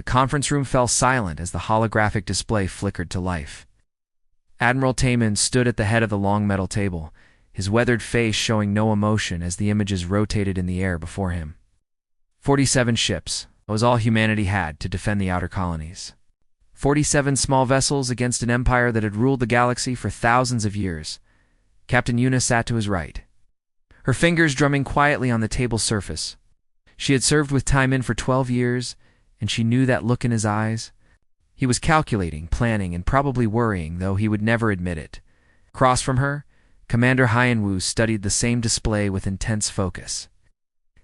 The conference room fell silent as the holographic display flickered to life. Admiral Taman stood at the head of the long metal table, his weathered face showing no emotion as the images rotated in the air before him. 47 ships. That was all humanity had to defend the outer colonies. 47 small vessels against an empire that had ruled the galaxy for thousands of years. Captain Yuna sat to his right, her fingers drumming quietly on the table's surface. She had served with Timon for 12 years, and she knew that look in his eyes. He was calculating, planning, and probably worrying, though he would never admit it. Across from her, Commander Hyanwu studied the same display with intense focus,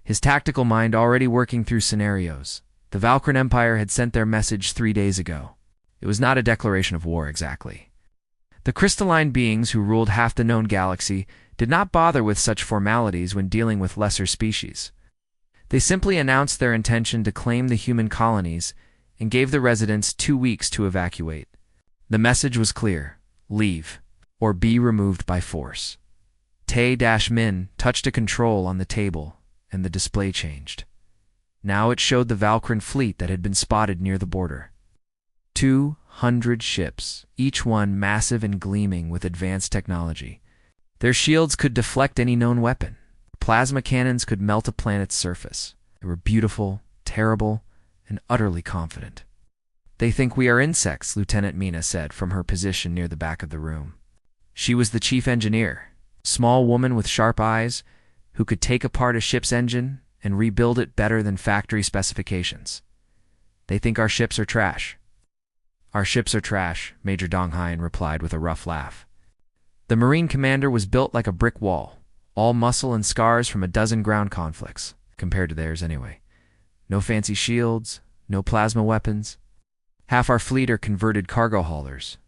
his tactical mind already working through scenarios. The Valkyran Empire had sent their message 3 days ago. It was not a declaration of war exactly. The crystalline beings who ruled half the known galaxy did not bother with such formalities when dealing with lesser species. They simply announced their intention to claim the human colonies and gave the residents 2 weeks to evacuate. The message was clear: leave, or be removed by force. Tay-Min touched a control on the table, and the display changed. Now it showed the Valkyran fleet that had been spotted near the border. 200 ships, each one massive and gleaming with advanced technology. Their shields could deflect any known weapon. Plasma cannons could melt a planet's surface. They were beautiful, terrible, and utterly confident. "They think we are insects," Lieutenant Mina said from her position near the back of the room. She was the chief engineer, a small woman with sharp eyes who could take apart a ship's engine and rebuild it better than factory specifications. "They think our ships are trash." "Our ships are trash," Major Donghain replied with a rough laugh. The Marine commander was built like a brick wall, all muscle and scars from a dozen ground conflicts, compared to theirs anyway. No fancy shields, no plasma weapons. Half our fleet are converted cargo haulers.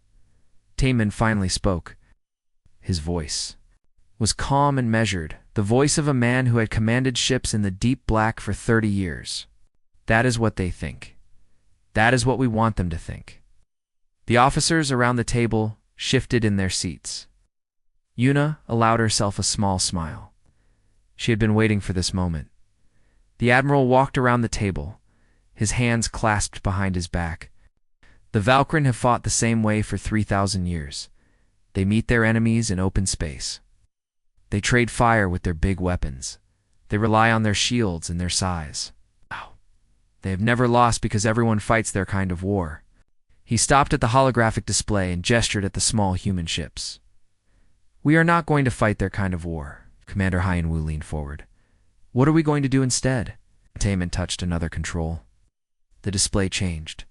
Taman finally spoke. His voice was calm and measured, the voice of a man who had commanded ships in the deep black for 30 years. "That is what they think. That is what we want them to think." The officers around the table shifted in their seats. Yuna allowed herself a small smile. She had been waiting for this moment. The Admiral walked around the table, his hands clasped behind his back. The Valkyran have fought the same way for 3,000 years. They meet their enemies in open space. They trade fire with their big weapons. They rely on their shields and their size. Wow. They have never lost because everyone fights their kind of war. He stopped at the holographic display and gestured at the small human ships. "We are not going to fight their kind of war." Commander Hyanwu leaned forward. "What are we going to do instead?" Taman touched another control. The display changed.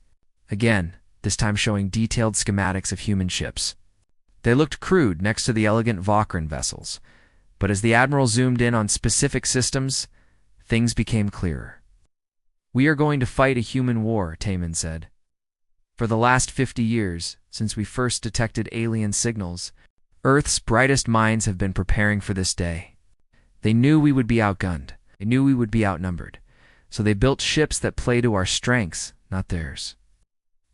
Again, this time showing detailed schematics of human ships. They looked crude next to the elegant Valkyran vessels, but as the Admiral zoomed in on specific systems, things became clearer. "We are going to fight a human war," Taman said. "For the last 50 years, since we first detected alien signals, Earth's brightest minds have been preparing for this day. They knew we would be outgunned. They knew we would be outnumbered. So they built ships that play to our strengths, not theirs."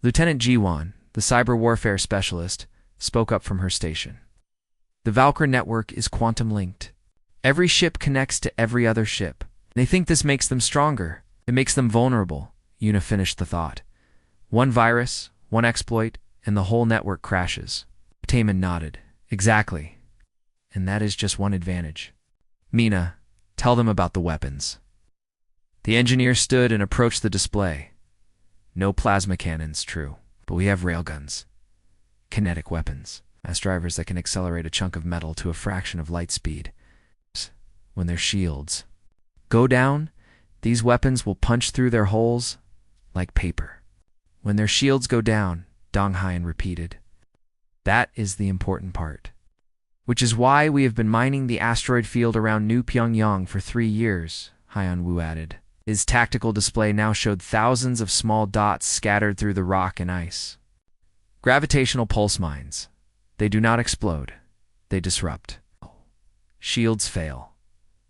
Lieutenant Jiwan, the cyber warfare specialist, spoke up from her station. "The Valkyr network is quantum-linked. Every ship connects to every other ship. They think this makes them stronger. It makes them vulnerable." Yuna finished the thought. "One virus, one exploit, and the whole network crashes." Taman nodded. "Exactly. And that is just one advantage. Mina, tell them about the weapons." The engineer stood and approached the display. "No plasma cannons, true, but we have railguns. Kinetic weapons, mass drivers that can accelerate a chunk of metal to a fraction of light speed. When their shields go down, these weapons will punch through their holes like paper." "When their shields go down," Donghain repeated. "That is the important part. Which is why we have been mining the asteroid field around New Pyongyang for 3 years, Hyanwu added. His tactical display now showed thousands of small dots scattered through the rock and ice. "Gravitational pulse mines. They do not explode. They disrupt. Shields fail.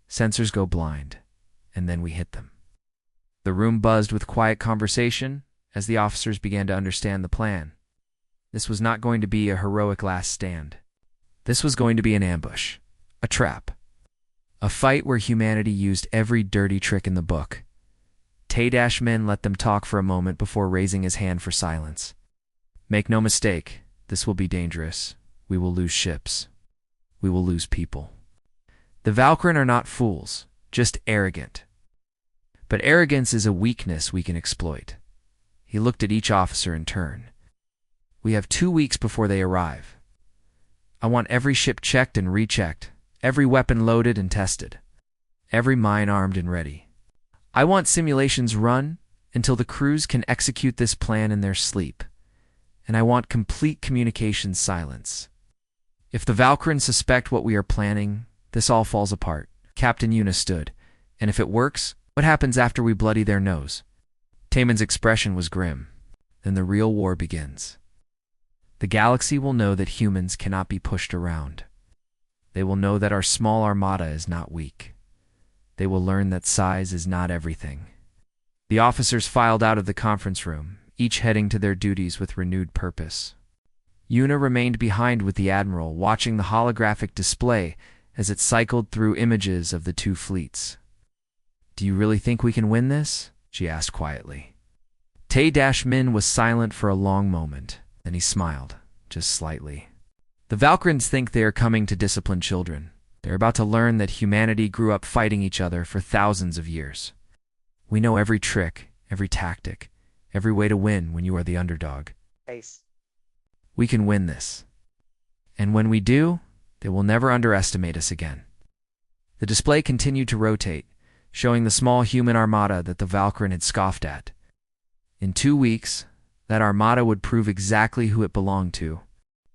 Sensors go blind. And then we hit them." The room buzzed with quiet conversation as the officers began to understand the plan. This was not going to be a heroic last stand. This was going to be an ambush, a trap, a fight where humanity used every dirty trick in the book. Tay-Min let them talk for a moment before raising his hand for silence. Make no mistake, this will be dangerous. We will lose ships. We will lose people. The Valkyren are not fools, just arrogant. But arrogance is a weakness we can exploit. He looked at each officer in turn. We have 2 weeks before they arrive. I want every ship checked and rechecked, every weapon loaded and tested, every mine armed and ready. I want simulations run until the crews can execute this plan in their sleep, and I want complete communication silence. If the Valkyren suspect what we are planning, this all falls apart. Captain Yuna stood. And if it works, what happens after we bloody their nose? Taemin's expression was grim. Then the real war begins. The galaxy will know that humans cannot be pushed around. They will know that our small armada is not weak. They will learn that size is not everything. The officers filed out of the conference room, each heading to their duties with renewed purpose. Yuna remained behind with the Admiral, watching the holographic display as it cycled through images of the 2 fleets. Do you really think we can win this? She asked quietly. Tay-Min was silent for a long moment. Then he smiled, just slightly. The Valkyrians think they are coming to discipline children. They're about to learn that humanity grew up fighting each other for thousands of years. We know every trick, every tactic, every way to win when you are the underdog. We can win this. And when we do, they will never underestimate us again. The display continued to rotate, showing the small human armada that the Valkyren had scoffed at. In 2 weeks, that armada would prove exactly who it belonged to.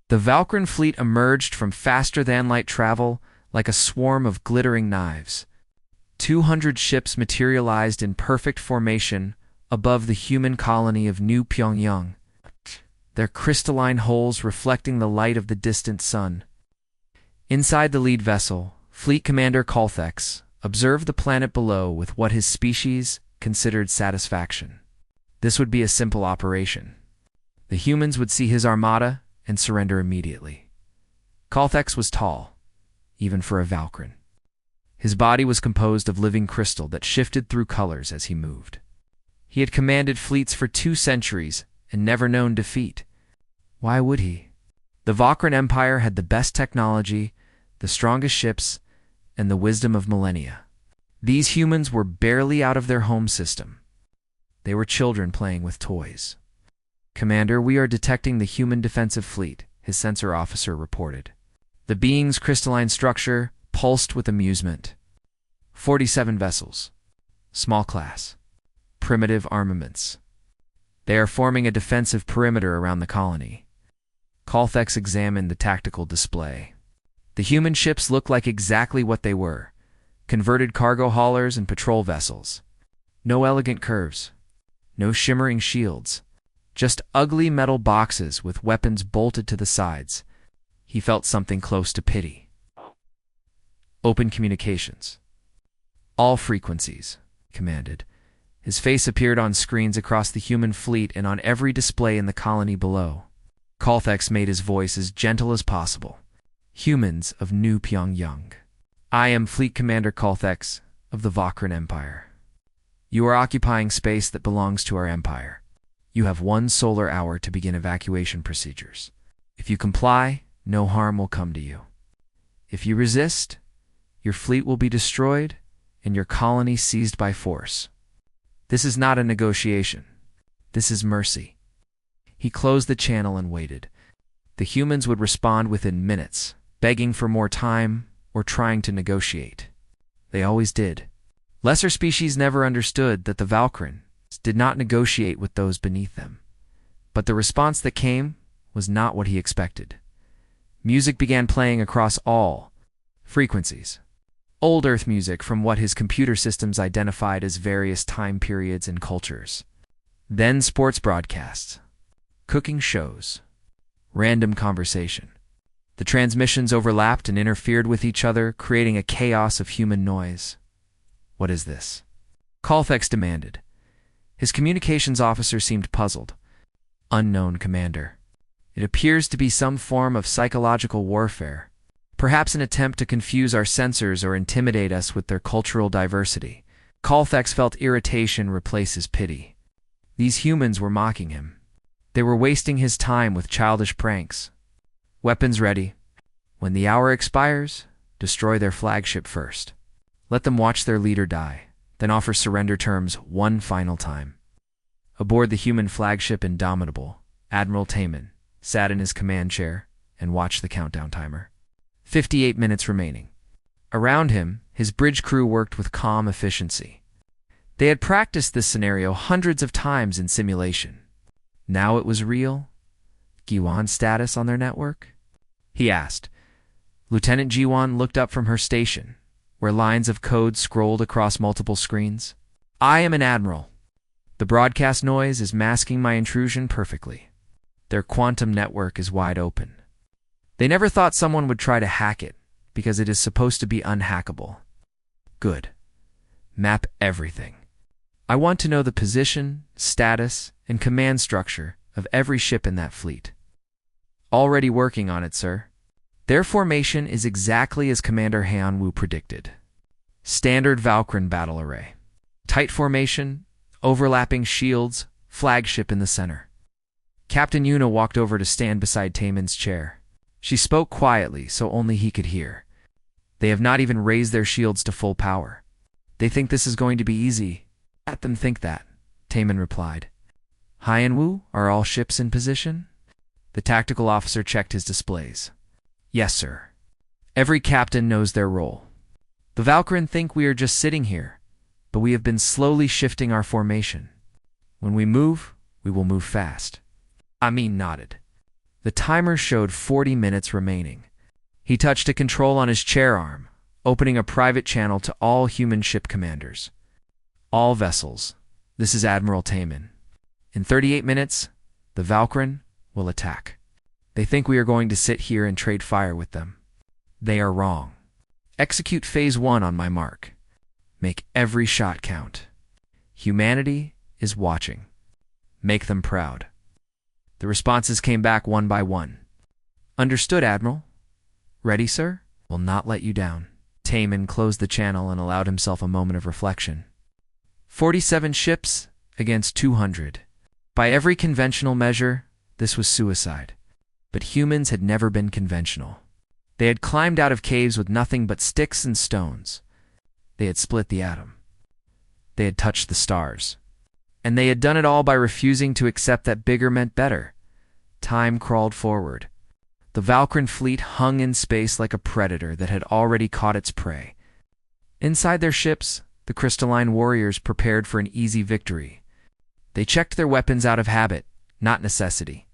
The Valkyren fleet emerged from faster-than-light travel like a swarm of glittering knives. 200 ships materialized in perfect formation above the human colony of New Pyongyang, their crystalline hulls reflecting the light of the distant sun. Inside the lead vessel, Fleet Commander Kolthex observed the planet below with what his species considered satisfaction. This would be a simple operation. The humans would see his armada and surrender immediately. Kolthex was tall, even for a Valkyren. His body was composed of living crystal that shifted through colors as he moved. He had commanded fleets for 2 centuries and never known defeat. Why would he? The Valkyren Empire had the best technology, the strongest ships, and the wisdom of millennia. These humans were barely out of their home system. They were children playing with toys. Commander, we are detecting the human defensive fleet, his sensor officer reported. The being's crystalline structure pulsed with amusement. 47 vessels. Small class. Primitive armaments. They are forming a defensive perimeter around the colony. Kolthex examined the tactical display. The human ships looked like exactly what they were. Converted cargo haulers and patrol vessels. No elegant curves. No shimmering shields. Just ugly metal boxes with weapons bolted to the sides. He felt something close to pity. Open communications. All frequencies, commanded. His face appeared on screens across the human fleet and on every display in the colony below. Kolthex made his voice as gentle as possible. Humans of New Pyongyang. I am Fleet Commander Kolthex of the Valkyren Empire. You are occupying space that belongs to our empire. You have 1 solar hour to begin evacuation procedures. If you comply, no harm will come to you. If you resist, your fleet will be destroyed and your colony seized by force. This is not a negotiation. This is mercy. He closed the channel and waited. The humans would respond within minutes, begging for more time or trying to negotiate. They always did. Lesser species never understood that the Valkyren did not negotiate with those beneath them. But the response that came was not what he expected. Music began playing across all frequencies. Old Earth music from what his computer systems identified as various time periods and cultures. Then sports broadcasts, cooking shows, random conversation. The transmissions overlapped and interfered with each other, creating a chaos of human noise. What is this? Kolthex demanded. His communications officer seemed puzzled. Unknown, Commander. It appears to be some form of psychological warfare. Perhaps an attempt to confuse our sensors or intimidate us with their cultural diversity. Colthex felt irritation replace his pity. These humans were mocking him. They were wasting his time with childish pranks. Weapons ready. When the hour expires, destroy their flagship first. Let them watch their leader die, then offer surrender terms one final time. Aboard the human flagship Indomitable, Admiral Taman sat in his command chair and watched the countdown timer. 58 minutes remaining. Around him, his bridge crew worked with calm efficiency. They had practiced this scenario hundreds of times in simulation. Now it was real. Giwan's status on their network? He asked. Lieutenant Giwan looked up from her station, where lines of code scrolled across multiple screens. I am an admiral. The broadcast noise is masking my intrusion perfectly. Their quantum network is wide open. They never thought someone would try to hack it, because it is supposed to be unhackable. Good. Map everything. I want to know the position, status, and command structure of every ship in that fleet. Already working on it, sir. Their formation is exactly as Commander Han-Wu predicted. Standard Valkyrie battle array. Tight formation, overlapping shields, flagship in the center. Captain Yuna walked over to stand beside Taman's chair. She spoke quietly so only he could hear. They have not even raised their shields to full power. They think this is going to be easy. Let them think that, Taman replied. Han-Wu, are all ships in position? The tactical officer checked his displays. Yes, sir. Every captain knows their role. The Valkyrie think we are just sitting here, but we have been slowly shifting our formation. When we move, we will move fast. Amin nodded. The timer showed 40 minutes remaining. He touched a control on his chair arm, opening a private channel to all human ship commanders. All vessels, this is Admiral Taman. In 38 minutes, the Valkyrie will attack. They think we are going to sit here and trade fire with them. They are wrong. Execute Phase 1 on my mark. Make every shot count. Humanity is watching. Make them proud. The responses came back one by one. Understood, Admiral. Ready, sir? Will not let you down. Taman closed the channel and allowed himself a moment of reflection. 47 ships against 200. By every conventional measure, this was suicide. But humans had never been conventional. They had climbed out of caves with nothing but sticks and stones. They had split the atom. They had touched the stars. And they had done it all by refusing to accept that bigger meant better. Time crawled forward. The Valkyrie fleet hung in space like a predator that had already caught its prey. Inside their ships, the crystalline warriors prepared for an easy victory. They checked their weapons out of habit, not necessity.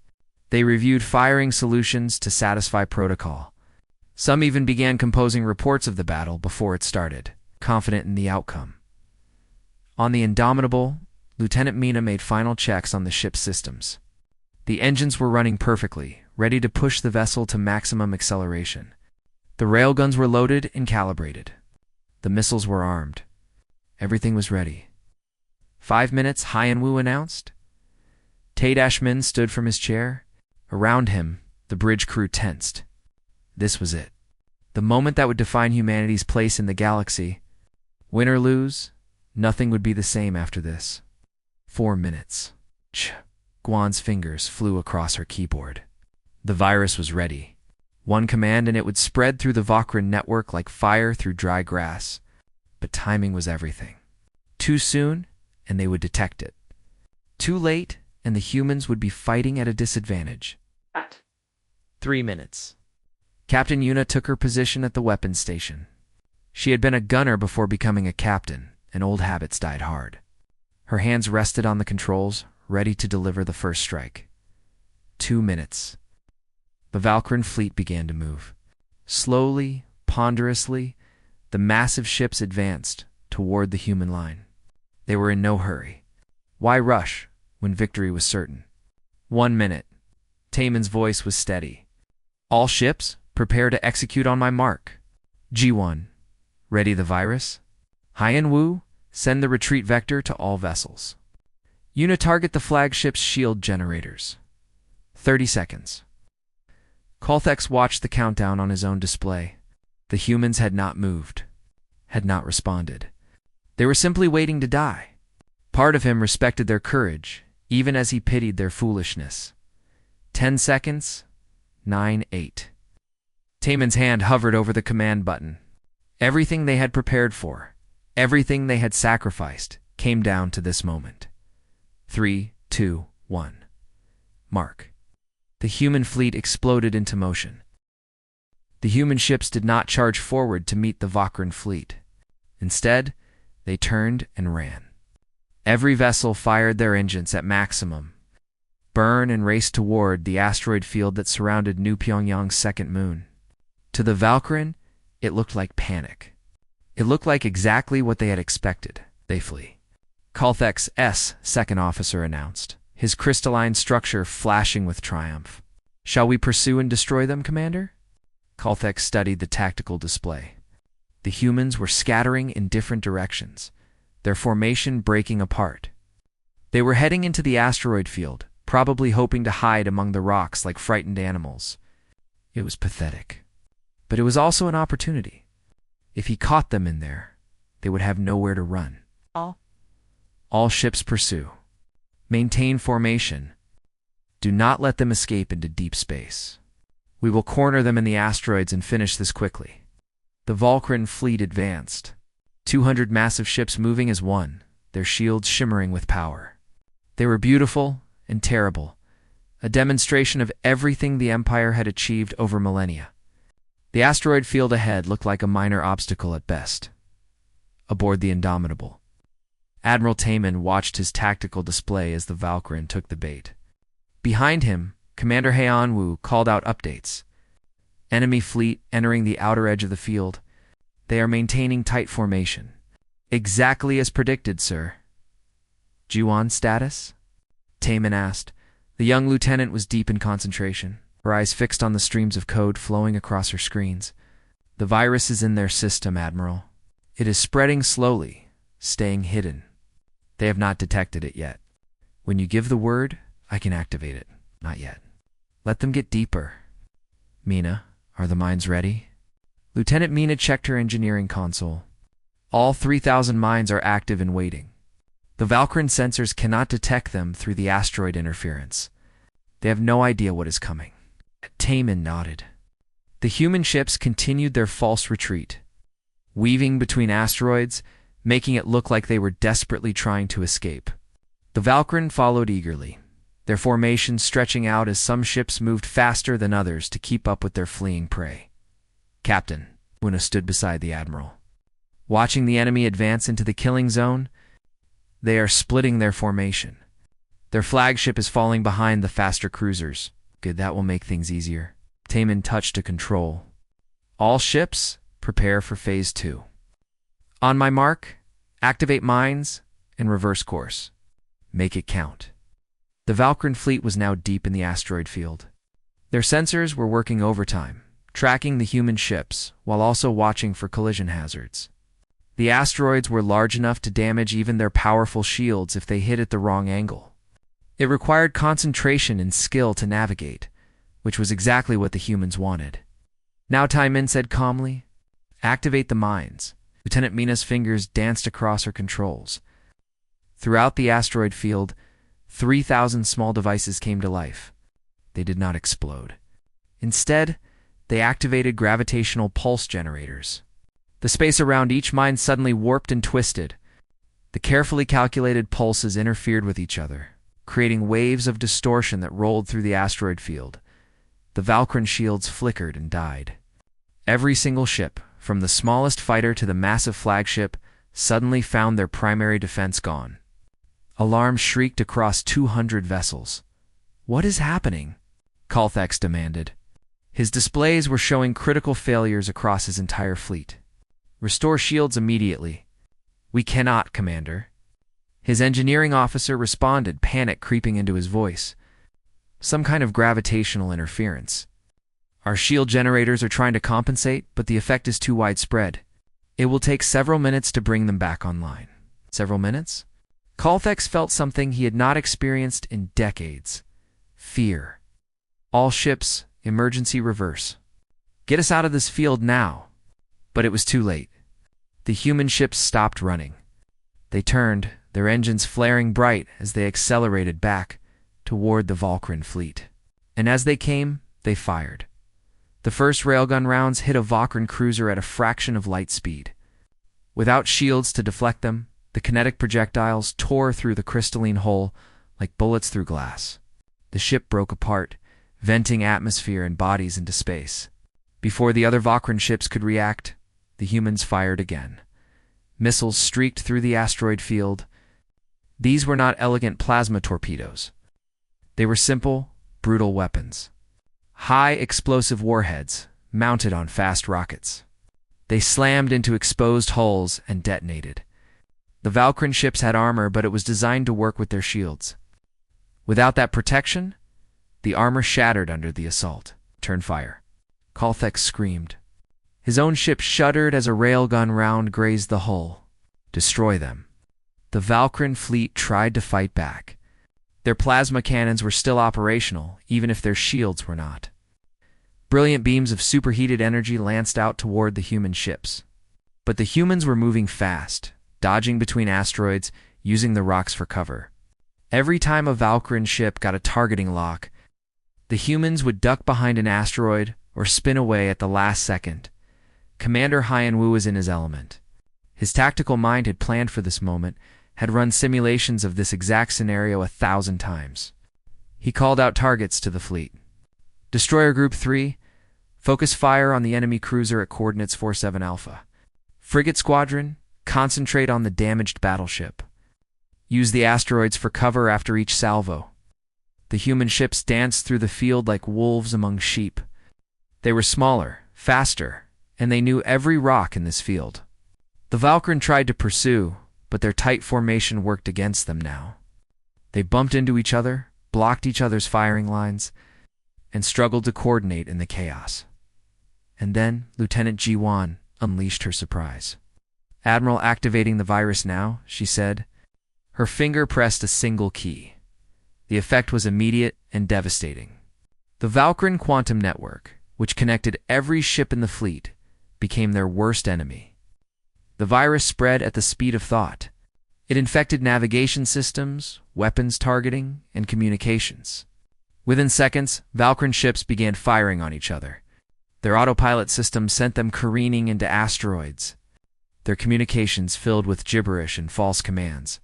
They reviewed firing solutions to satisfy protocol. Some even began composing reports of the battle before it started, confident in the outcome. On the Indomitable, Lieutenant Mina made final checks on the ship's systems. The engines were running perfectly, ready to push the vessel to maximum acceleration. The railguns were loaded and calibrated. The missiles were armed. Everything was ready. 5 minutes, Han-Wu announced. Tay-Min stood from his chair. Around him, the bridge crew tensed. This was it. The moment that would define humanity's place in the galaxy. Win or lose, nothing would be the same after this. 4 minutes. Guan's fingers flew across her keyboard. The virus was ready. One command and it would spread through the Valkyrie network like fire through dry grass. But timing was everything. Too soon, and they would detect it. Too late, and the humans would be fighting at a disadvantage. At 3 minutes. Captain Yuna took her position at the weapons station. She had been a gunner before becoming a captain, and old habits died hard. Her hands rested on the controls, ready to deliver the first strike. 2 minutes. The Valkyrie fleet began to move. Slowly, ponderously, the massive ships advanced toward the human line. They were in no hurry. Why rush when victory was certain? 1 minute. Taman's voice was steady. All ships, prepare to execute on my mark. G1, ready the virus. Han-Wu, send the retreat vector to all vessels. Yuna, target the flagship's shield generators. 30 seconds. Colthex watched the countdown on his own display. The humans had not moved, had not responded. They were simply waiting to die. Part of him respected their courage, even as he pitied their foolishness. 10 seconds. 9, 8. Taemin's hand hovered over the command button. Everything they had prepared for, everything they had sacrificed, came down to this moment. 3, 2, 1. Mark. The human fleet exploded into motion. The human ships did not charge forward to meet the Vakran fleet. Instead, they turned and ran. Every vessel fired their engines at maximum, burned and raced toward the asteroid field that surrounded New Pyongyang's second moon. To the Valkyran, it looked like panic. It looked like exactly what they had expected. They flee. Kalthek's second officer announced, his crystalline structure flashing with triumph. Shall we pursue and destroy them, Commander? Kalthek studied the tactical display. The humans were scattering in different directions, their formation breaking apart. They were heading into the asteroid field, probably hoping to hide among the rocks like frightened animals. It was pathetic. But it was also an opportunity. If he caught them in there, they would have nowhere to run. All ships pursue. Maintain formation. Do not let them escape into deep space. We will corner them in the asteroids and finish this quickly. The Valkyran fleet advanced. 200 massive ships moving as one, their shields shimmering with power. They were beautiful and terrible, a demonstration of everything the Empire had achieved over millennia. The asteroid field ahead looked like a minor obstacle at best. Aboard the Indomitable, Admiral Taemin watched his tactical display as the Valkyran took the bait. Behind him, Commander Haeon-woo called out updates. Enemy fleet entering the outer edge of the field. They are maintaining tight formation. Exactly as predicted, sir. Juwon status? Taemin asked. The young lieutenant was deep in concentration, her eyes fixed on the streams of code flowing across her screens. The virus is in their system, Admiral. It is spreading slowly, staying hidden. They have not detected it yet. When you give the word, I can activate it. Not yet. Let them get deeper. Mina, are the mines ready? Lieutenant Mina checked her engineering console. All 3,000 mines are active and waiting. The Valkyran sensors cannot detect them through the asteroid interference. They have no idea what is coming. Taemin nodded. The human ships continued their false retreat, weaving between asteroids, making it look like they were desperately trying to escape. The Valkyran followed eagerly, their formations stretching out as some ships moved faster than others to keep up with their fleeing prey. Captain, Una stood beside the Admiral. Watching the enemy advance into the killing zone, they are splitting their formation. Their flagship is falling behind the faster cruisers. Good, that will make things easier. Taemin touched a control. All ships, prepare for Phase 2. On my mark, activate mines and reverse course. Make it count. The Valkyran fleet was now deep in the asteroid field. Their sensors were working overtime, tracking the human ships while also watching for collision hazards. The asteroids were large enough to damage even their powerful shields if they hit at the wrong angle. It required concentration and skill to navigate, which was exactly what the humans wanted. Now Taemin said calmly, activate the mines. Lieutenant Mina's fingers danced across her controls. Throughout the asteroid field, 3,000 small devices came to life. They did not explode. Instead, they activated gravitational pulse generators. The space around each mine suddenly warped and twisted. The carefully calculated pulses interfered with each other, creating waves of distortion that rolled through the asteroid field. The Valkyran shields flickered and died. Every single ship, from the smallest fighter to the massive flagship, suddenly found their primary defense gone. Alarms shrieked across 200 vessels. What is happening? Kalthex demanded. His displays were showing critical failures across his entire fleet. Restore shields immediately. We cannot, Commander. His engineering officer responded, panic creeping into his voice. Some kind of gravitational interference. Our shield generators are trying to compensate, but the effect is too widespread. It will take several minutes to bring them back online. Several minutes? Kalthex felt something he had not experienced in decades. Fear. All ships, emergency reverse. Get us out of this field now. But it was too late. The human ships stopped running. They turned, their engines flaring bright as they accelerated back toward the Valkyran fleet. And as they came, they fired. The first railgun rounds hit a Valkyran cruiser at a fraction of light speed. Without shields to deflect them, the kinetic projectiles tore through the crystalline hull like bullets through glass. The ship broke apart, venting atmosphere and bodies into space. Before the other Valkyran ships could react, the humans fired again. Missiles streaked through the asteroid field. These were not elegant plasma torpedoes. They were simple, brutal weapons. High explosive warheads mounted on fast rockets. They slammed into exposed hulls and detonated. The Valkyran ships had armor, but it was designed to work with their shields. Without that protection, the armor shattered under the assault. Turn fire. Calthex screamed. His own ship shuddered as a railgun round grazed the hull. Destroy them. The Valkyran fleet tried to fight back. Their plasma cannons were still operational, even if their shields were not. Brilliant beams of superheated energy lanced out toward the human ships. But the humans were moving fast, dodging between asteroids, using the rocks for cover. Every time a Valkyran ship got a targeting lock, the humans would duck behind an asteroid or spin away at the last second. Commander Hyan-Wu was in his element. His tactical mind had planned for this moment, had run simulations of this exact scenario 1,000 times. He called out targets to the fleet. Destroyer Group 3, focus fire on the enemy cruiser at coordinates 47 Alpha. Frigate Squadron, concentrate on the damaged battleship. Use the asteroids for cover after each salvo. The human ships danced through the field like wolves among sheep. They were smaller, faster, and they knew every rock in this field. The Valkyran tried to pursue, but their tight formation worked against them now. They bumped into each other, blocked each other's firing lines, and struggled to coordinate in the chaos. And then Lieutenant Ji-Wan unleashed her surprise. Admiral, activating the virus now, she said. Her finger pressed a single key. The effect was immediate and devastating. The Valkyran quantum network, which connected every ship in the fleet, became their worst enemy. The virus spread at the speed of thought. It infected navigation systems, weapons targeting, and communications. Within seconds, Valkyran ships began firing on each other. Their autopilot system sent them careening into asteroids, their communications filled with gibberish and false commands.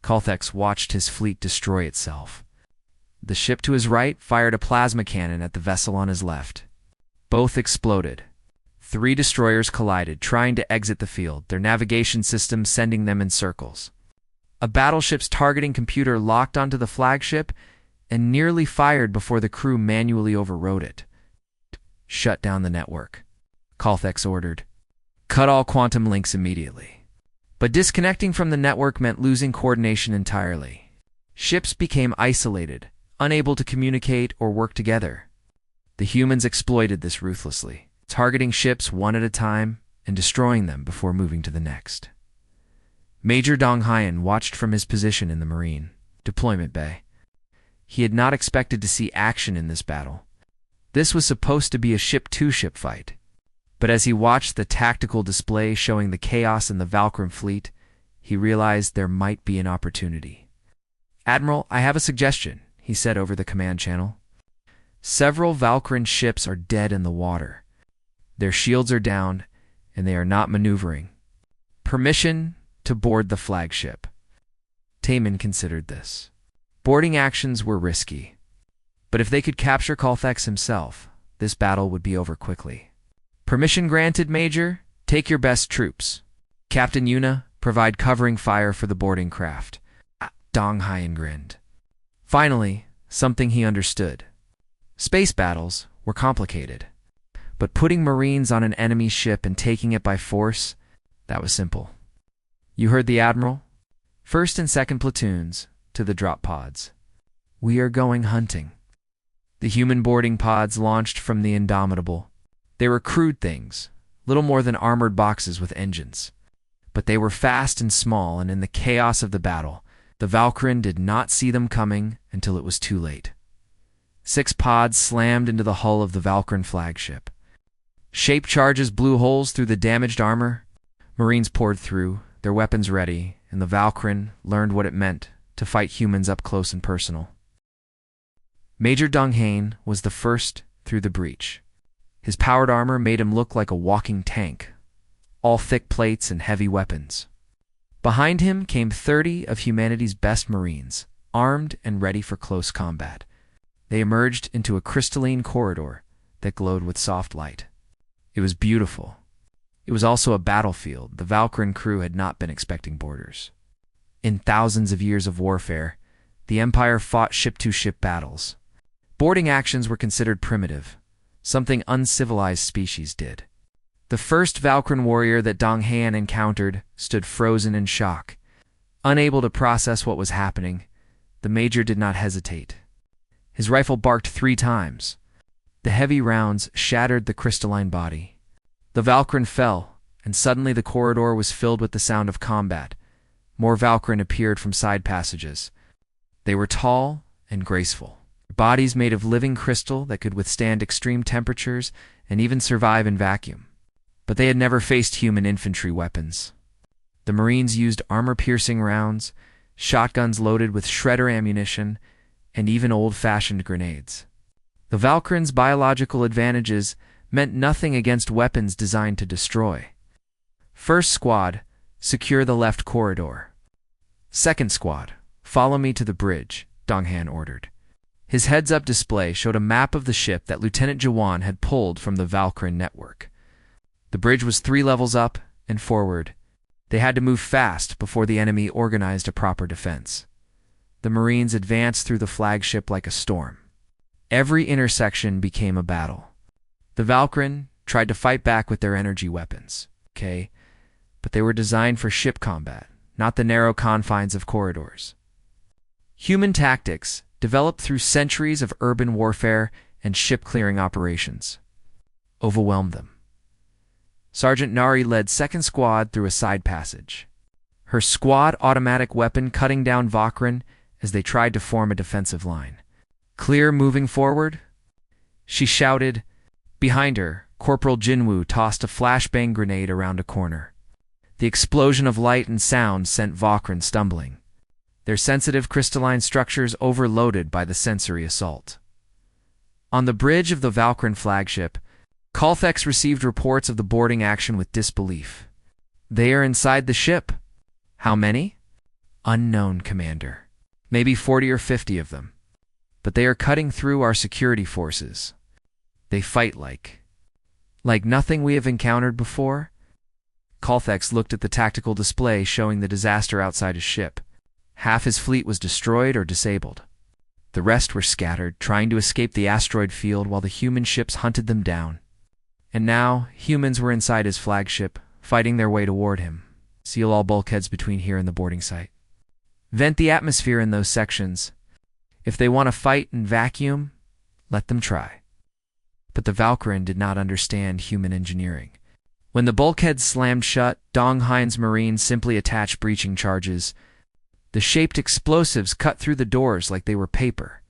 Calthex watched his fleet destroy itself. The ship to his right fired a plasma cannon at the vessel on his left. Both exploded. 3 destroyers collided, trying to exit the field, their navigation system sending them in circles. A battleship's targeting computer locked onto the flagship and nearly fired before the crew manually overrode it. Shut down the network, Calthex ordered. Cut all quantum links immediately. But disconnecting from the network meant losing coordination entirely. Ships became isolated, unable to communicate or work together. The humans exploited this ruthlessly, targeting ships one at a time and destroying them before moving to the next. Major Dong Hyan watched from his position in the Marine deployment bay. He had not expected to see action in this battle. This was supposed to be a ship-to-ship fight. But as he watched the tactical display showing the chaos in the Valkyran fleet, he realized there might be an opportunity. Admiral, I have a suggestion, he said over the command channel. Several Valkyran ships are dead in the water. Their shields are down, and they are not maneuvering. Permission to board the flagship. Taemin considered this. Boarding actions were risky. But if they could capture Calthex himself, this battle would be over quickly. Permission granted, Major. Take your best troops. Captain Yuna, provide covering fire for the boarding craft. Dong Hyan grinned. Finally, something he understood. Space battles were complicated. But putting Marines on an enemy ship and taking it by force, that was simple. You heard the Admiral? First and second platoons to the drop pods. We are going hunting. The human boarding pods launched from the Indomitable. They were crude things, little more than armored boxes with engines. But they were fast and small, and in the chaos of the battle, the Valkyran did not see them coming until it was too late. 6 pods slammed into the hull of the Valkyran flagship. Shape charges blew holes through the damaged armor. Marines poured through, their weapons ready, and the Valkyrin learned what it meant to fight humans up close and personal. Major Dong Hain was the first through the breach. His powered armor made him look like a walking tank, all thick plates and heavy weapons. Behind him came 30 of humanity's best Marines, armed and ready for close combat. They emerged into a crystalline corridor that glowed with soft light. It was beautiful. It was also a battlefield the Valkyrin crew had not been expecting borders. In thousands of years of warfare, the Empire fought ship-to-ship battles. Boarding actions were considered primitive, something uncivilized species did. The first Valkyrin warrior that Dong Hain encountered stood frozen in shock. Unable to process what was happening, the Major did not hesitate. His rifle barked 3 times. The heavy rounds shattered the crystalline body. The Valkyrin fell, and suddenly the corridor was filled with the sound of combat. More Valkyrin appeared from side passages. They were tall and graceful, bodies made of living crystal that could withstand extreme temperatures and even survive in vacuum. But they had never faced human infantry weapons. The Marines used armor-piercing rounds, shotguns loaded with shredder ammunition, and even old-fashioned grenades. The Valkyrin's biological advantages meant nothing against weapons designed to destroy. First squad, secure the left corridor. Second squad, follow me to the bridge, Dong Hain ordered. His heads-up display showed a map of the ship that Lieutenant Jawan had pulled from the Valkyrin network. The bridge was 3 levels up and forward. They had to move fast before the enemy organized a proper defense. The Marines advanced through the flagship like a storm. Every intersection became a battle. The Valkyrin tried to fight back with their energy weapons, but they were designed for ship combat, not the narrow confines of corridors. Human tactics, developed through centuries of urban warfare and ship-clearing operations, overwhelmed them. Sergeant Nari led 2nd Squad through a side passage, her squad automatic weapon cutting down Valkyrin as they tried to form a defensive line. Clear moving forward? She shouted. Behind her, Corporal Jinwoo tossed a flashbang grenade around a corner. The explosion of light and sound sent Valkyrin stumbling, their sensitive crystalline structures overloaded by the sensory assault. On the bridge of the Valkyrin flagship, Colthex received reports of the boarding action with disbelief. They are inside the ship. How many? Unknown, Commander. Maybe 40 or 50 of them. But they are cutting through our security forces. They fight like nothing we have encountered before. Colthex looked at the tactical display showing the disaster outside his ship. Half his fleet was destroyed or disabled. The rest were scattered, trying to escape the asteroid field while the human ships hunted them down. And now, humans were inside his flagship, fighting their way toward him. Seal all bulkheads between here and the boarding site. Vent the atmosphere in those sections. If they want to fight in vacuum, let them try. But the Valkyrin did not understand human engineering. When the bulkheads slammed shut, Dong Hain's Marines simply attached breaching charges. The shaped explosives cut through the doors like they were paper.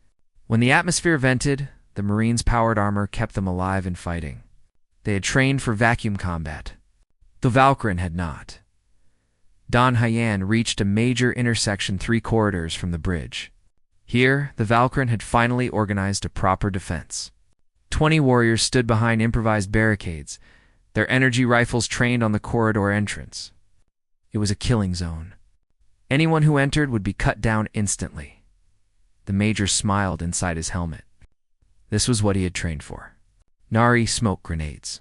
When the atmosphere vented, the Marines' powered armor kept them alive and fighting. They had trained for vacuum combat. The Valkyrin had not. Dong Hain reached a major intersection 3 corridors from the bridge. Here, the Valkyrin had finally organized a proper defense. 20 warriors stood behind improvised barricades, their energy rifles trained on the corridor entrance. It was a killing zone. Anyone who entered would be cut down instantly. The Major smiled inside his helmet. This was what he had trained for. Nari smoke grenades.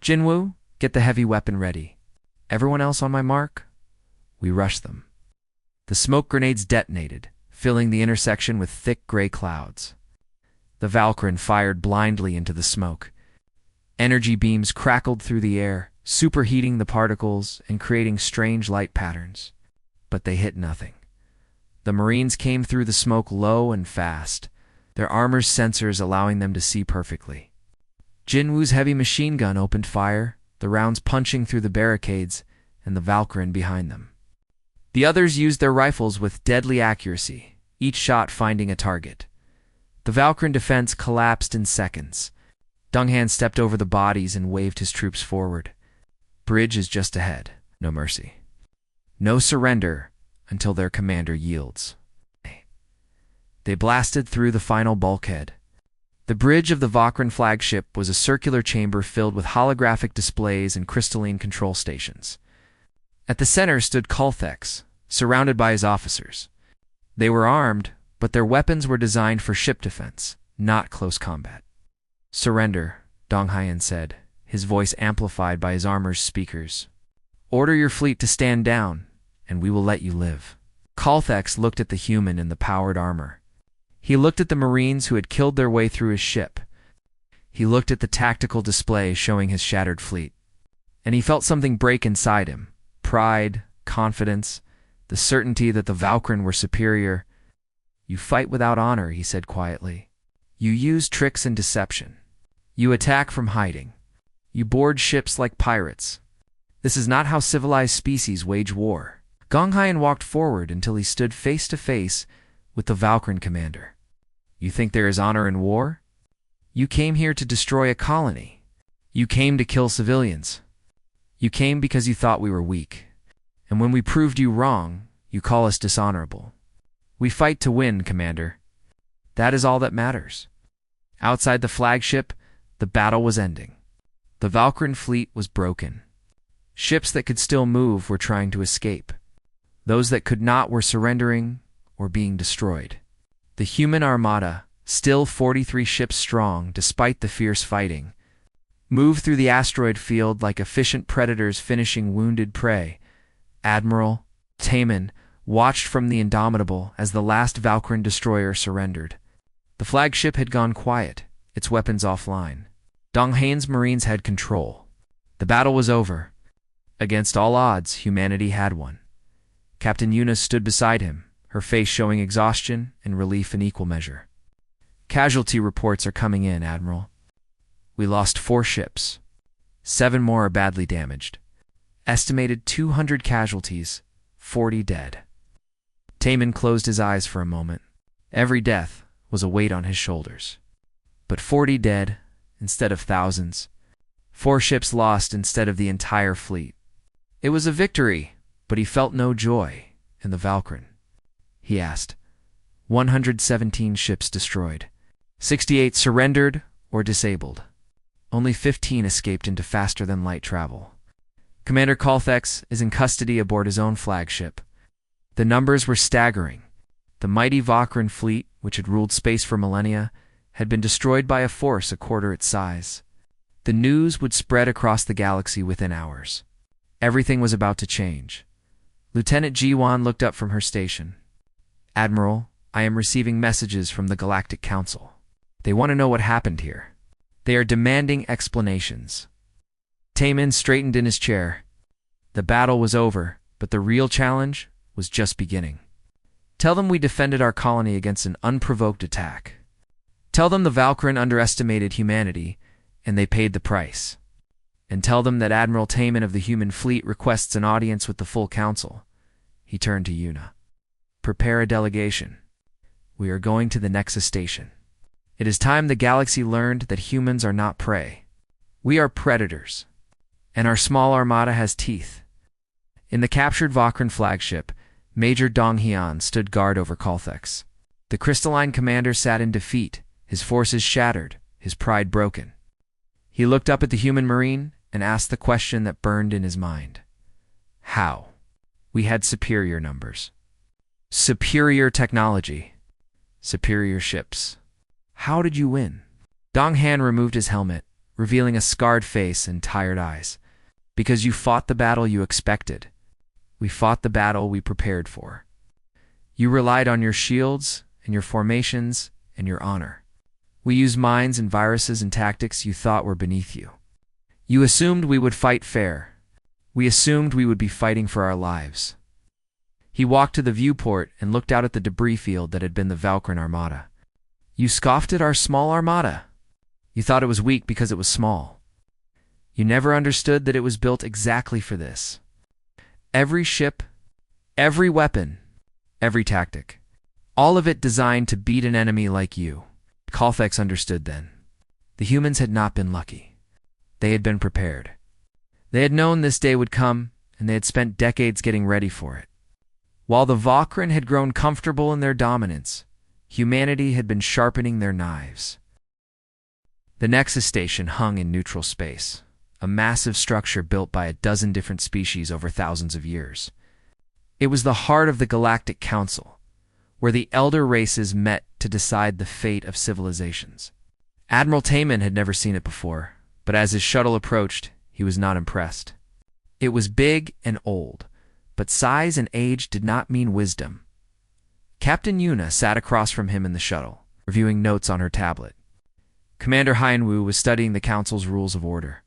Jinwoo, get the heavy weapon ready. Everyone else on my mark? We rush them. The smoke grenades detonated, filling the intersection with thick gray clouds. The Valkyrin fired blindly into the smoke. Energy beams crackled through the air, superheating the particles and creating strange light patterns. But they hit nothing. The Marines came through the smoke low and fast, their armor's sensors allowing them to see perfectly. Jinwoo's heavy machine gun opened fire, the rounds punching through the barricades and the Valkyrin behind them. The others used their rifles with deadly accuracy, each shot finding a target. The Valkyrin defense collapsed in seconds. Dong Hain stepped over the bodies and waved his troops forward. Bridge is just ahead. No mercy. No surrender until their commander yields. They blasted through the final bulkhead. The bridge of the Vakran flagship was a circular chamber filled with holographic displays and crystalline control stations. At the center stood Kulthex, surrounded by his officers. They were armed, but their weapons were designed for ship defense, not close combat. "Surrender," Dong Hyan said, his voice amplified by his armor's speakers. "Order your fleet to stand down, and we will let you live." Kulthex looked at the human in the powered armor. He looked at the Marines who had killed their way through his ship. He looked at the tactical display showing his shattered fleet. And he felt something break inside him. Pride, confidence, the certainty that the Valkyren were superior. "You fight without honor," he said quietly. "You use tricks and deception. You attack from hiding. You board ships like pirates. This is not how civilized species wage war." Dong Hyan walked forward until he stood face to face with the Valkyren commander. "You think there is honor in war? You came here to destroy a colony. You came to kill civilians. You came because you thought we were weak. And when we proved you wrong, you call us dishonorable. We fight to win, Commander. That is all that matters." Outside the flagship, the battle was ending. The Valkyren fleet was broken. Ships that could still move were trying to escape. Those that could not were surrendering or being destroyed. The human armada, still 43 ships strong despite the fierce fighting, moved through the asteroid field like efficient predators finishing wounded prey. Admiral Taemin watched from the Indomitable as the last Valkyren destroyer surrendered. The flagship had gone quiet, its weapons offline. Dong Hyan's Marines had control. The battle was over. Against all odds, humanity had won. Captain Yuna stood beside him, her face showing exhaustion and relief in equal measure. "Casualty reports are coming in, Admiral. We lost 4 ships. 7 more are badly damaged. Estimated 200 casualties, 40 dead." Taemin closed his eyes for a moment. Every death was a weight on his shoulders. But 40 dead instead of thousands. 4 ships lost instead of the entire fleet. It was a victory, but he felt no joy in the Valkyren. He asked, 117 ships destroyed. 68 surrendered or disabled. Only 15 escaped into faster-than-light travel. Commander Kulthex is in custody aboard his own flagship. The numbers were staggering. The mighty Vakran fleet, which had ruled space for millennia, had been destroyed by a force a quarter its size. The news would spread across the galaxy within hours. Everything was about to change. Lieutenant Jiwan looked up from her station. "Admiral, I am receiving messages from the Galactic Council. They want to know what happened here. They are demanding explanations." Taemin straightened in his chair. The battle was over, but the real challenge was just beginning. "Tell them we defended our colony against an unprovoked attack. Tell them the Valkyren underestimated humanity, and they paid the price. And tell them that Admiral Taemin of the human fleet requests an audience with the full council." He turned to Yuna. "Prepare a delegation. We are going to the Nexus Station. It is time the galaxy learned that humans are not prey. We are predators, and our small armada has teeth." In the captured Vakran flagship, Major Dong Hyan stood guard over Kulthex. The crystalline commander sat in defeat, his forces shattered, his pride broken. He looked up at the human marine and asked the question that burned in his mind. How? We had superior numbers. Superior technology. Superior ships. How did you win? Dong Han removed his helmet, revealing a scarred face and tired eyes. Because you fought the battle you expected. We fought the battle we prepared for. You relied on your shields and your formations and your honor. We used mines and viruses and tactics you thought were beneath you. You assumed we would fight fair. We assumed we would be fighting for our lives. He walked to the viewport and looked out at the debris field that had been the Valkyren Armada. You scoffed at our small armada. You thought it was weak because it was small. You never understood that it was built exactly for this. Every ship, every weapon, every tactic, all of it designed to beat an enemy like you. Kulthex understood then. The humans had not been lucky. They had been prepared. They had known this day would come, and they had spent decades getting ready for it. While the Valkyren had grown comfortable in their dominance, humanity had been sharpening their knives. The Nexus Station hung in neutral space, a massive structure built by a dozen different species over thousands of years. It was the heart of the Galactic Council, where the elder races met to decide the fate of civilizations. Admiral Taman had never seen it before, but as his shuttle approached, he was not impressed. It was big and old, but size and age did not mean wisdom. Captain Yuna sat across from him in the shuttle, reviewing notes on her tablet. Commander Hyenwu was studying the Council's rules of order.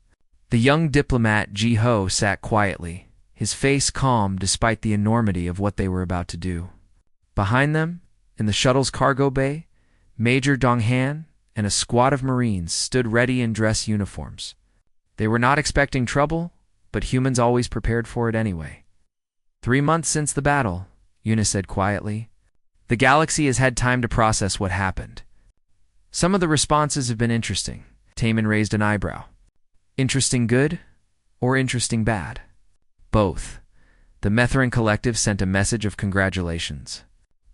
The young diplomat Ji-ho sat quietly, his face calm despite the enormity of what they were about to do. Behind them, in the shuttle's cargo bay, Major Donghan and a squad of Marines stood ready in dress uniforms. They were not expecting trouble, but humans always prepared for it anyway. 3 months since the battle, Yuna said quietly. The galaxy has had time to process what happened. Some of the responses have been interesting. Taman raised an eyebrow. Interesting good or interesting bad? Both. The Metherin Collective sent a message of congratulations.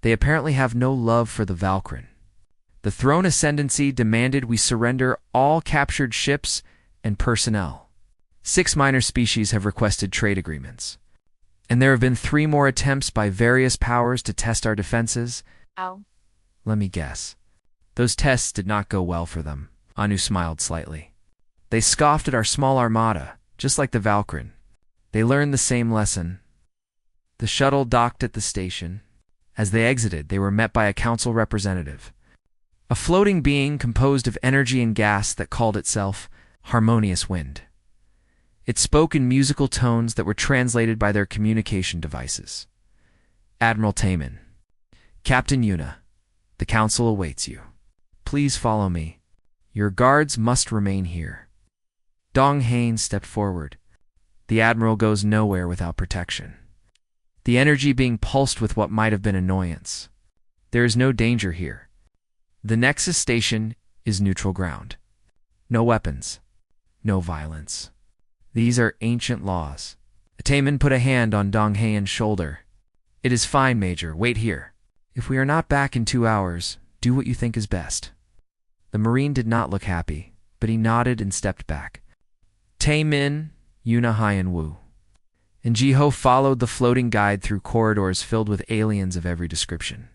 They apparently have no love for the Valkyren. The Throne Ascendancy demanded we surrender all captured ships and personnel. 6 minor species have requested trade agreements. And there have been 3 more attempts by various powers to test our defenses. Ow. Let me guess. Those tests did not go well for them. Anu smiled slightly. They scoffed at our small armada, just like the Valkyren. They learned the same lesson. The shuttle docked at the station. As they exited, they were met by a council representative. A floating being composed of energy and gas that called itself Harmonious Wind. It spoke in musical tones that were translated by their communication devices. Admiral Taman. Captain Yuna, the council awaits you. Please follow me. Your guards must remain here. Dong Hain stepped forward. The Admiral goes nowhere without protection. The energy being pulsed with what might have been annoyance. There is no danger here. The Nexus Station is neutral ground. No weapons. No violence. These are ancient laws. Taman put a hand on Dong Hain's shoulder. It is fine, Major. Wait here. If we are not back in 2 hours, do what you think is best. The Marine did not look happy, but he nodded and stepped back. Taemin, Yuna Hyenwu, and Ji-ho followed the floating guide through corridors filled with aliens of every description.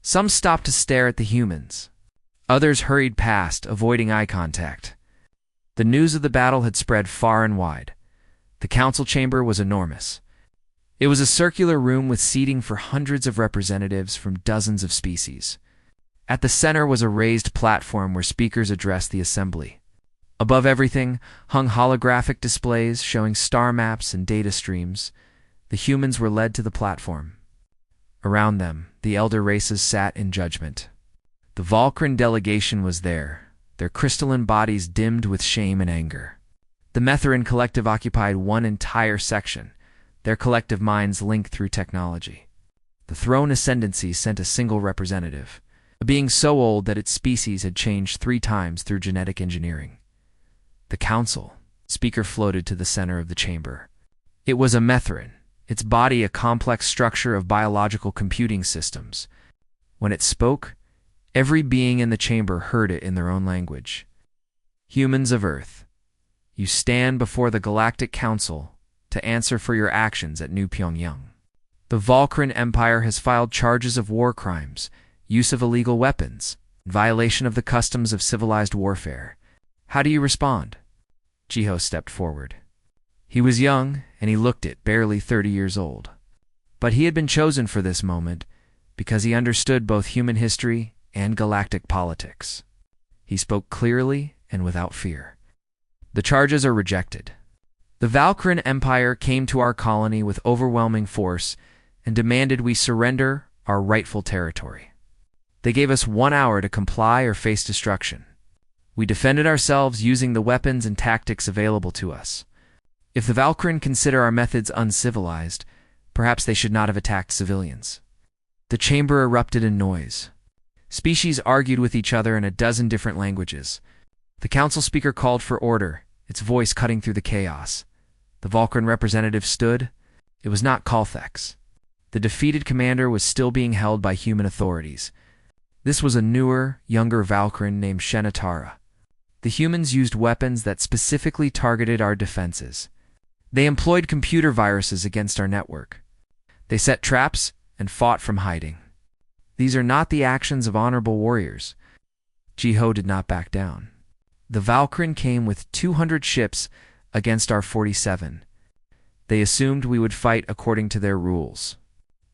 Some stopped to stare at the humans. Others hurried past, avoiding eye contact. The news of the battle had spread far and wide. The council chamber was enormous. It was a circular room with seating for hundreds of representatives from dozens of species. At the center was a raised platform where speakers addressed the assembly. Above everything hung holographic displays showing star maps and data streams. The humans were led to the platform. Around them, the elder races sat in judgment. The Valkyren delegation was there, their crystalline bodies dimmed with shame and anger. The Metherin Collective occupied one entire section, their collective minds linked through technology. The Throne Ascendancy sent a single representative, a being so old that its species had changed 3 times through genetic engineering. The Council, speaker floated to the center of the chamber. It was a Metherin, its body a complex structure of biological computing systems. When it spoke, every being in the chamber heard it in their own language. Humans of Earth, you stand before the Galactic Council to answer for your actions at New Pyongyang. The Valkyren Empire has filed charges of war crimes, use of illegal weapons, violation of the customs of civilized warfare. How do you respond? Ji-ho stepped forward. He was young, and he looked it, barely 30 years old. But he had been chosen for this moment because he understood both human history and galactic politics. He spoke clearly and without fear. The charges are rejected. The Valkyren Empire came to our colony with overwhelming force and demanded we surrender our rightful territory. They gave us 1 hour to comply or face destruction. We defended ourselves using the weapons and tactics available to us. If the Valkyren consider our methods uncivilized, perhaps they should not have attacked civilians. The chamber erupted in noise. Species argued with each other in a dozen different languages. The council speaker called for order, its voice cutting through the chaos. The Valkyren representative stood, It was not Colthex. The defeated commander was still being held by human authorities. This was a newer, younger Valkyrin named Shenatara. The humans used weapons that specifically targeted our defenses. They employed computer viruses against our network. They set traps and fought from hiding. These are not the actions of honorable warriors. Jiho did not back down. The Valkyrin came with 200 ships against our 47. They assumed we would fight according to their rules.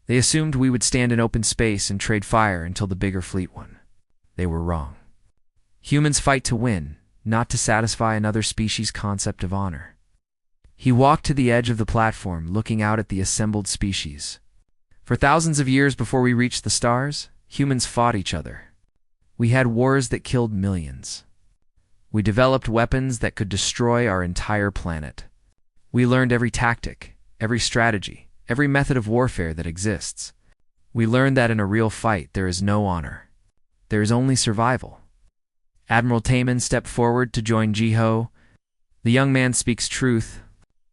They assumed we would stand in open space and trade fire until the bigger fleet won. They were wrong. Humans fight to win, not to satisfy another species' concept of honor. He walked to the edge of the platform, looking out at the assembled species. For thousands of years before we reached the stars, humans fought each other. We had wars that killed millions. We developed weapons that could destroy our entire planet. We learned every tactic, every strategy, every method of warfare that exists. We learned that in a real fight there is no honor. There is only survival. Admiral Taman stepped forward to join Jiho. The young man speaks truth.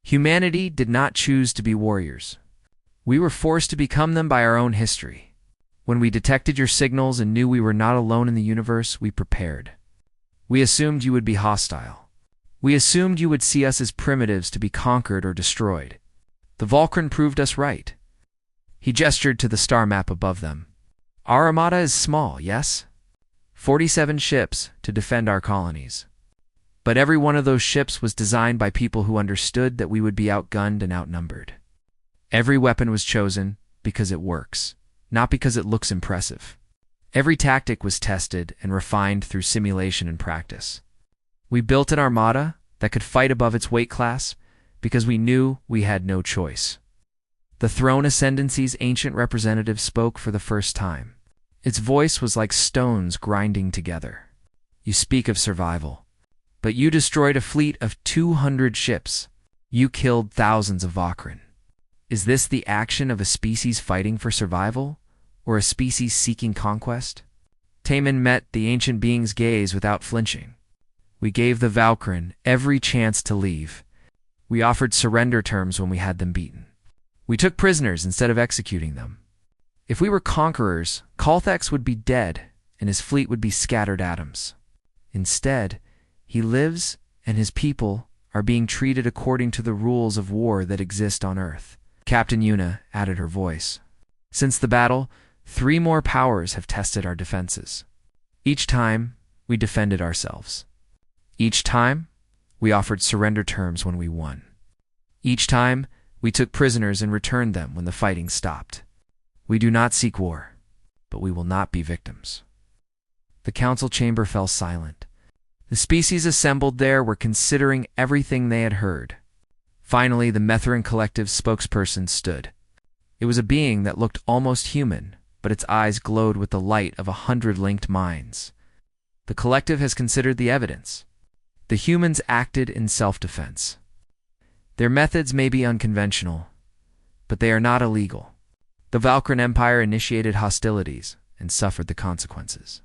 Humanity did not choose to be warriors. We were forced to become them by our own history. When we detected your signals and knew we were not alone in the universe, we prepared. We assumed you would be hostile. We assumed you would see us as primitives to be conquered or destroyed. The Valkyrin proved us right. He gestured to the star map above them. Our Armada is small, yes? 47 ships to defend our colonies. But every one of those ships was designed by people who understood that we would be outgunned and outnumbered. Every weapon was chosen because it works, not because it looks impressive. Every tactic was tested and refined through simulation and practice. We built an armada that could fight above its weight class because we knew we had no choice. The throne ascendancy's ancient representative spoke for the first time. Its voice was like stones grinding together. You speak of survival, but you destroyed a fleet of 200 ships. You killed thousands of Valkyrin. Is this the action of a species fighting for survival, or a species seeking conquest? Taman met the ancient being's gaze without flinching. We gave the Valkyrin every chance to leave. We offered surrender terms when we had them beaten. We took prisoners instead of executing them. If we were conquerors, Colthex would be dead and his fleet would be scattered atoms. Instead, he lives and his people are being treated according to the rules of war that exist on Earth. Captain Yuna added her voice. Since the battle, 3 more powers have tested our defenses. Each time, we defended ourselves. Each time, we offered surrender terms when we won. Each time, we took prisoners and returned them when the fighting stopped. We do not seek war, but we will not be victims. The council chamber fell silent. The species assembled there were considering everything they had heard. Finally, the Metherin Collective's spokesperson stood. It was a being that looked almost human, but its eyes glowed with the light of 100 linked minds. The collective has considered the evidence. The humans acted in self-defense. Their methods may be unconventional, but they are not illegal. The Valkyrin Empire initiated hostilities and suffered the consequences.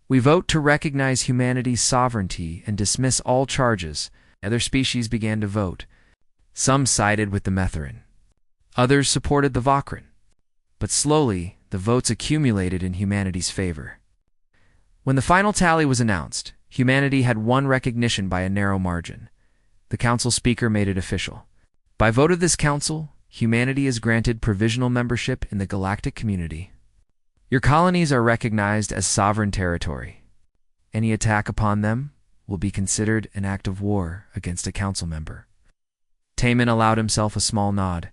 We vote to recognize humanity's sovereignty and dismiss all charges. Other species began to vote. Some sided with the Metherin. Others supported the Valkyrin. But slowly, the votes accumulated in humanity's favor. When the final tally was announced, humanity had won recognition by a narrow margin. The council speaker made it official. By vote of this council, humanity is granted provisional membership in the galactic community. Your colonies are recognized as sovereign territory. Any attack upon them will be considered an act of war against a council member. Taman allowed himself a small nod.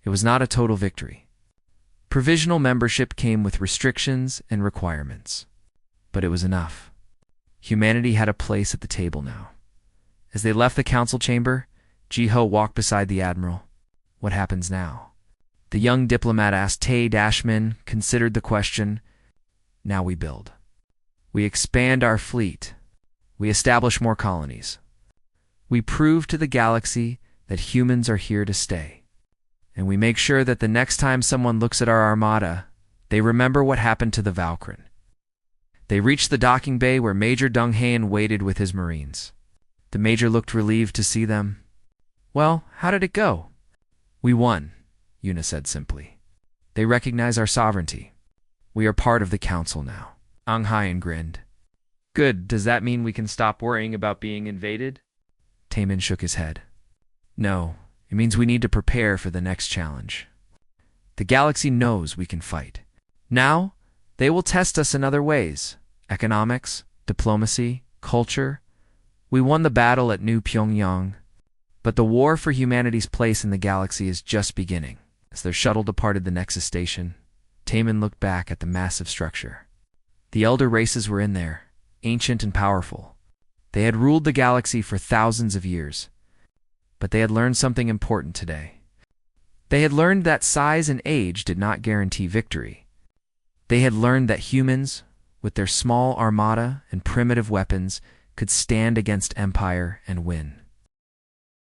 It was not a total victory. Provisional membership came with restrictions and requirements. But it was enough. Humanity had a place at the table now. As they left the council chamber, Jiho walked beside the admiral. What happens now? The young diplomat asked. Tay Dashman considered the question. Now we build. We expand our fleet. We establish more colonies. We prove to the galaxy that humans are here to stay. And we make sure that the next time someone looks at our armada, they remember what happened to the Valkyrin. They reached the docking bay where Major Dunghaen waited with his Marines. The Major looked relieved to see them. Well, how did it go? We won. Yuna said simply. They recognize our sovereignty. We are part of the council now. Anghayan grinned. Good, does that mean we can stop worrying about being invaded? Taemin shook his head. No, it means we need to prepare for the next challenge. The galaxy knows we can fight. Now, they will test us in other ways. Economics, diplomacy, culture. We won the battle at New Pyongyang. But the war for humanity's place in the galaxy is just beginning. As their shuttle departed the Nexus station, Taemin looked back at the massive structure. The elder races were in there, ancient and powerful. They had ruled the galaxy for thousands of years. But they had learned something important today. They had learned that size and age did not guarantee victory. They had learned that humans, with their small armada and primitive weapons, could stand against Empire and win.